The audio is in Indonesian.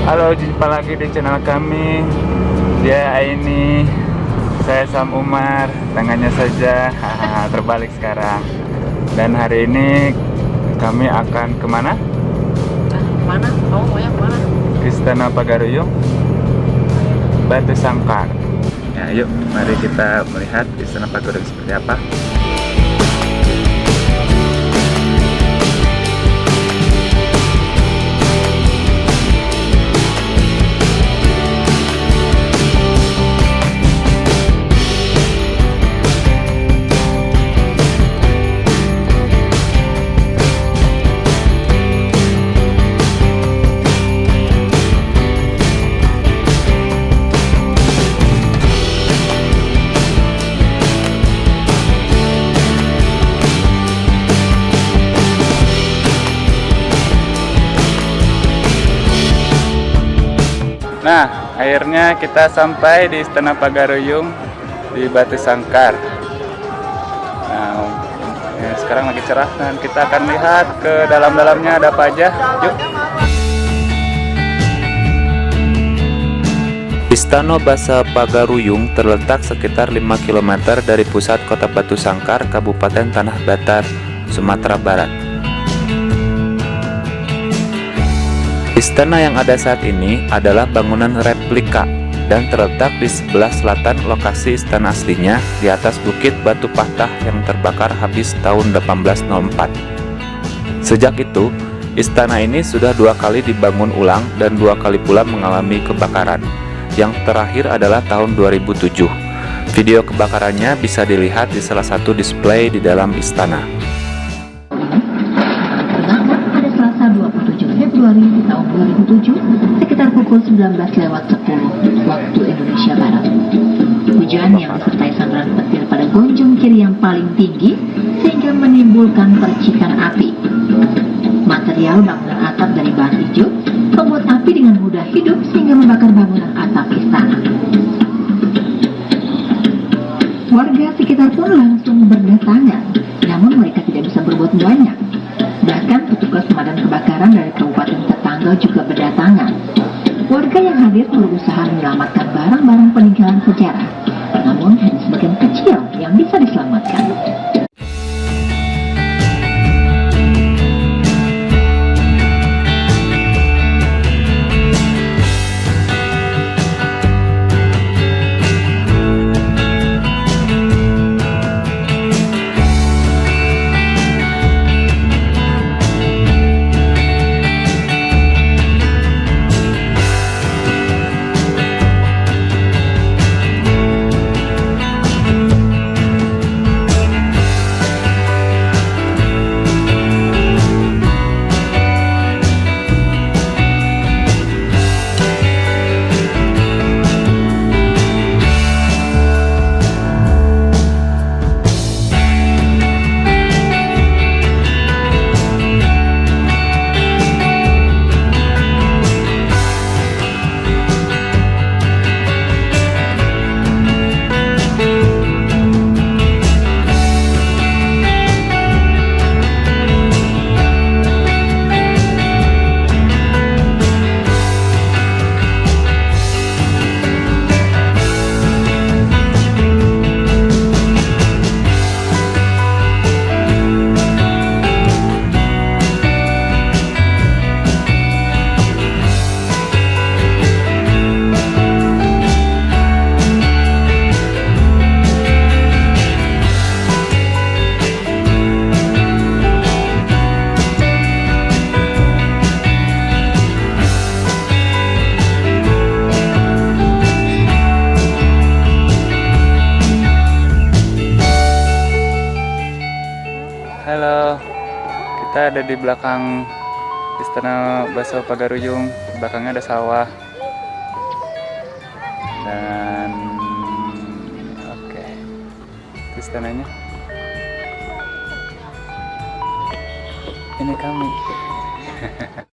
Halo, jumpa lagi di channel kami. Dia Aini, saya Sam Umar. Tangannya saja terbalik sekarang. Dan hari ini kami akan kemana? Mana? Kamu maunya kemana? Ke Istana Pagaruyung, Batu Sangkar. Ya, yuk, mari kita melihat Istana Pagaruyung seperti apa. Nah, akhirnya kita sampai di Istana Pagaruyung di Batu Sangkar. Nah, ya, sekarang lagi cerah dan kita akan lihat ke dalam-dalamnya ada apa aja. Yuk. Istana Basa Pagaruyung terletak sekitar 5 km dari pusat kota Batu Sangkar, Kabupaten Tanah Datar, Sumatera Barat. Istana yang ada saat ini adalah bangunan replika dan terletak di sebelah selatan lokasi istana aslinya di atas bukit Batu Patah yang terbakar habis tahun 1804. Sejak itu, istana ini sudah 2 kali dibangun ulang dan 2 kali pula mengalami kebakaran. Yang terakhir adalah tahun 2007. Video kebakarannya bisa dilihat di salah satu display di dalam istana. Februari tahun 2007 sekitar pukul 19.10 waktu Indonesia Barat. Hujan yang disertai sandaran petir pada gonjong kiri yang paling tinggi sehingga menimbulkan percikan api. Material bangunan atap dari bahan hijau membuat api dengan mudah hidup sehingga membakar bangunan atap istana. Warga sekitar pun langsung berdatangan, namun mereka tidak bisa berbuat banyak. Bahkan petugas pemadam kebakaran dari kabupaten tetangga juga berdatangan. Warga yang hadir berusaha menyelamatkan barang-barang peninggalan sejarah, namun hanya sebagian kecil yang bisa diselamatkan. Halo, kita ada di belakang Istana Basa Pagaruyung. Belakangnya ada sawah. Dan oke, itu istananya. Ini kami.